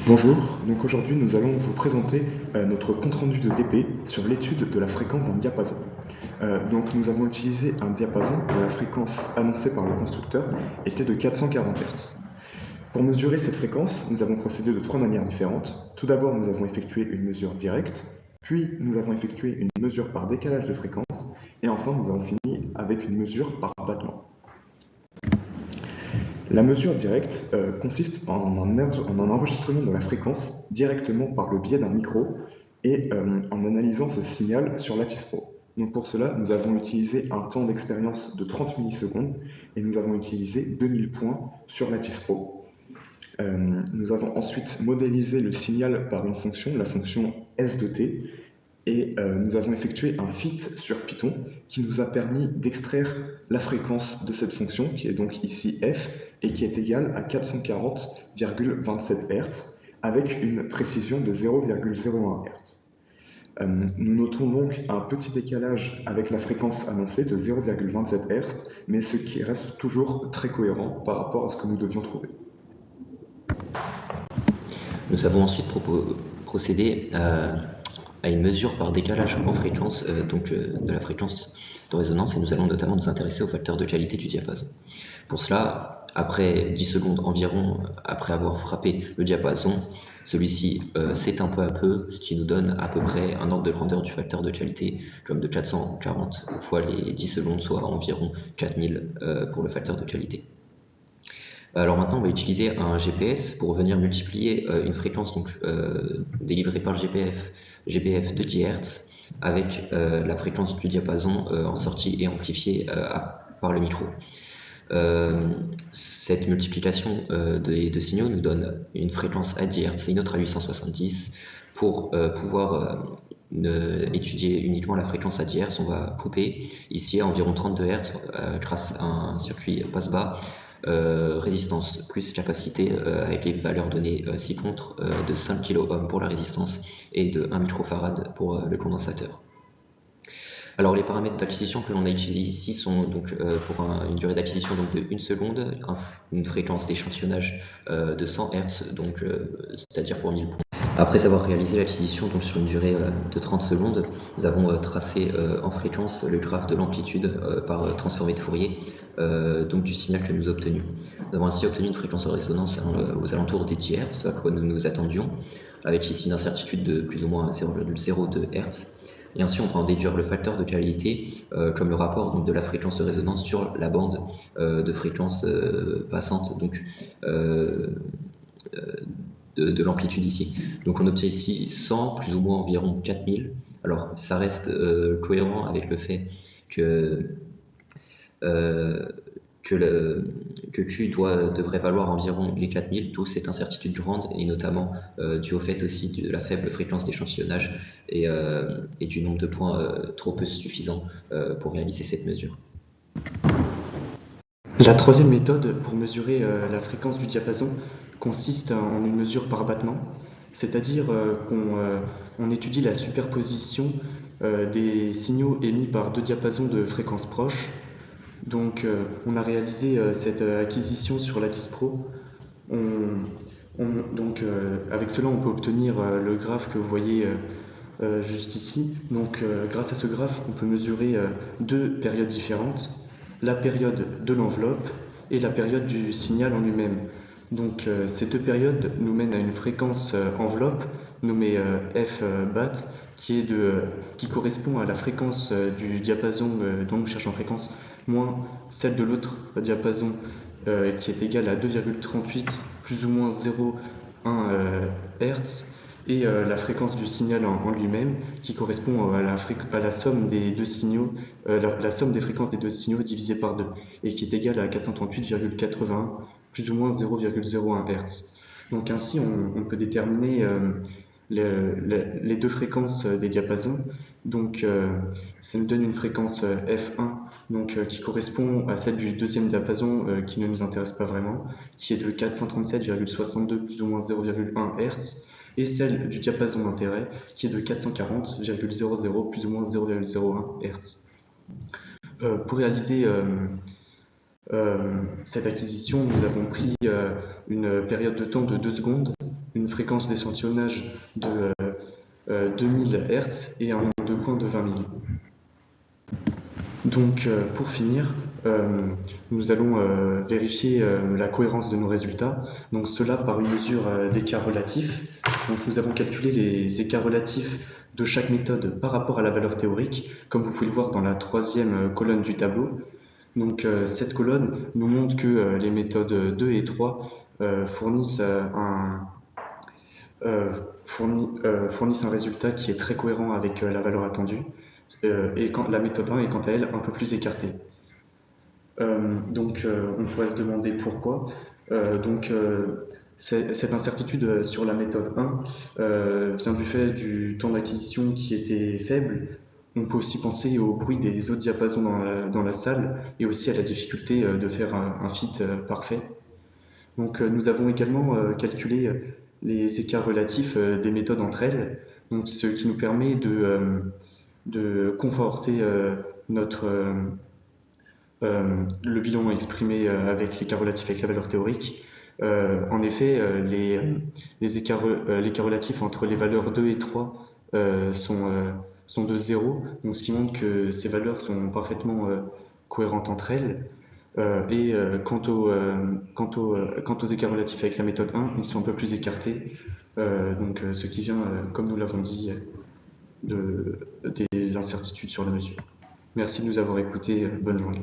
Bonjour, donc aujourd'hui nous allons vous présenter notre compte-rendu de DP sur l'étude de la fréquence d'un diapason. Donc nous avons utilisé un diapason dont la fréquence annoncée par le constructeur était de 440 Hz. Pour mesurer cette fréquence, nous avons procédé de trois manières différentes. Tout d'abord, nous avons effectué une mesure directe, puis nous avons effectué une mesure par décalage de fréquence, et enfin nous avons fini avec une mesure par battement. La mesure directe consiste en un enregistrement de la fréquence directement par le biais d'un micro et en analysant ce signal sur Lattice Pro. Donc pour cela, nous avons utilisé un temps d'expérience de 30 millisecondes et nous avons utilisé 2000 points sur Lattice Pro. Nous avons ensuite modélisé le signal par une fonction, la fonction S de t, et nous avons effectué un fit sur Python qui nous a permis d'extraire la fréquence de cette fonction, qui est donc ici f, et qui est égale à 440,27 Hz, avec une précision de 0,01 Hz. Nous notons donc un petit décalage avec la fréquence annoncée de 0,27 Hz, mais ce qui reste toujours très cohérent par rapport à ce que nous devions trouver. Nous avons ensuite procédé à une mesure par décalage en fréquence de la fréquence de résonance, et nous allons notamment nous intéresser au facteur de qualité du diapason. Pour cela, après 10 secondes environ après avoir frappé le diapason, celui-ci s'éteint peu à peu, ce qui nous donne à peu près un ordre de grandeur du facteur de qualité comme de 440 fois les 10 secondes, soit environ 4000 pour le facteur de qualité. Alors maintenant, on va utiliser un GPS pour venir multiplier une fréquence délivrée par le GBF de 10 Hz avec la fréquence du diapason en sortie et amplifiée par le micro. Cette multiplication des deux signaux nous donne une fréquence à 10 Hz et une autre à 870. Pour pouvoir étudier uniquement la fréquence à 10 Hz, on va couper ici à environ 32 Hz grâce à un circuit passe-bas. Résistance plus capacité avec les valeurs données ci-contre de 5 kΩ pour la résistance et de 1 microfarad pour le condensateur. Alors les paramètres d'acquisition que l'on a utilisés ici sont donc pour une durée d'acquisition de 1 seconde, une fréquence d'échantillonnage de 100 Hz, c'est-à-dire pour 1000 points. Après avoir réalisé l'acquisition sur une durée de 30 secondes, nous avons tracé en fréquence le graphe de l'amplitude par transformé de Fourier du signal que nous avons obtenu. Nous avons ainsi obtenu une fréquence de résonance aux alentours des 10 Hz, à quoi nous nous attendions, avec ici une incertitude de plus ou moins 0,02 Hz. Et ainsi, on peut en déduire le facteur de qualité comme le rapport de la fréquence de résonance sur la bande de fréquence passante de l'amplitude ici. Donc on obtient ici 100, plus ou moins environ 4000. Alors ça reste cohérent avec le fait que Q devrait valoir environ les 4000, d'où cette incertitude grande, et notamment dû au fait aussi de la faible fréquence d'échantillonnage et du nombre de points trop peu suffisant pour réaliser cette mesure. La troisième méthode pour mesurer la fréquence du diapason consiste en une mesure par battement, c'est-à-dire qu'on étudie la superposition des signaux émis par deux diapasons de fréquences proches. Donc on a réalisé cette acquisition sur Lattice Pro. Avec cela, on peut obtenir le graphe que vous voyez juste ici. Donc grâce à ce graphe, on peut mesurer deux périodes différentes, la période de l'enveloppe et la période du signal en lui-même. Donc ces deux périodes nous mènent à une fréquence enveloppe nommée f bat qui correspond à la fréquence du diapason dont nous cherchons fréquence moins celle de l'autre diapason qui est égale à 2,38 plus ou moins 0,1 Hz et la fréquence du signal en lui-même qui correspond à la somme des deux signaux, la somme des fréquences des deux signaux divisée par 2 et qui est égale à 438,81 plus ou moins 0,01 Hz. Donc ainsi on peut déterminer les deux fréquences des diapasons. Donc ça nous donne une fréquence f1 qui correspond à celle du deuxième diapason qui ne nous intéresse pas vraiment, qui est de 437,62 plus ou moins 0,1 Hz, et celle du diapason d'intérêt qui est de 440,00 plus ou moins 0,01 Hz. Pour réaliser Cette acquisition, nous avons pris une période de temps de 2 secondes, une fréquence d'échantillonnage de 2000 Hz et un nombre de points de 20 000. Donc, pour finir, nous allons vérifier la cohérence de nos résultats. Donc, cela par une mesure d'écart relatif. Donc, nous avons calculé les écarts relatifs de chaque méthode par rapport à la valeur théorique, comme vous pouvez le voir dans la troisième colonne du tableau. Donc, cette colonne nous montre que les méthodes 2 et 3 fournissent un résultat qui est très cohérent avec la valeur attendue. Et la méthode 1 est quant à elle un peu plus écartée. Donc on pourrait se demander pourquoi. Cette incertitude sur la méthode 1 vient du fait du temps d'acquisition qui était faible. On peut aussi penser au bruit des autres diapasons dans la salle et aussi à la difficulté de faire un fit parfait. Donc nous avons également calculé les écarts relatifs des méthodes entre elles, donc, ce qui nous permet de conforter le bilan exprimé avec l'écart relatif avec la valeur théorique. En effet, l'écart relatif entre les valeurs 2 et 3 sont de 0, donc ce qui montre que ces valeurs sont parfaitement cohérentes entre elles. Quant aux écarts relatifs avec la méthode 1, ils sont un peu plus écartés, ce qui vient, comme nous l'avons dit, des incertitudes sur la mesure. Merci de nous avoir écoutés, bonne journée.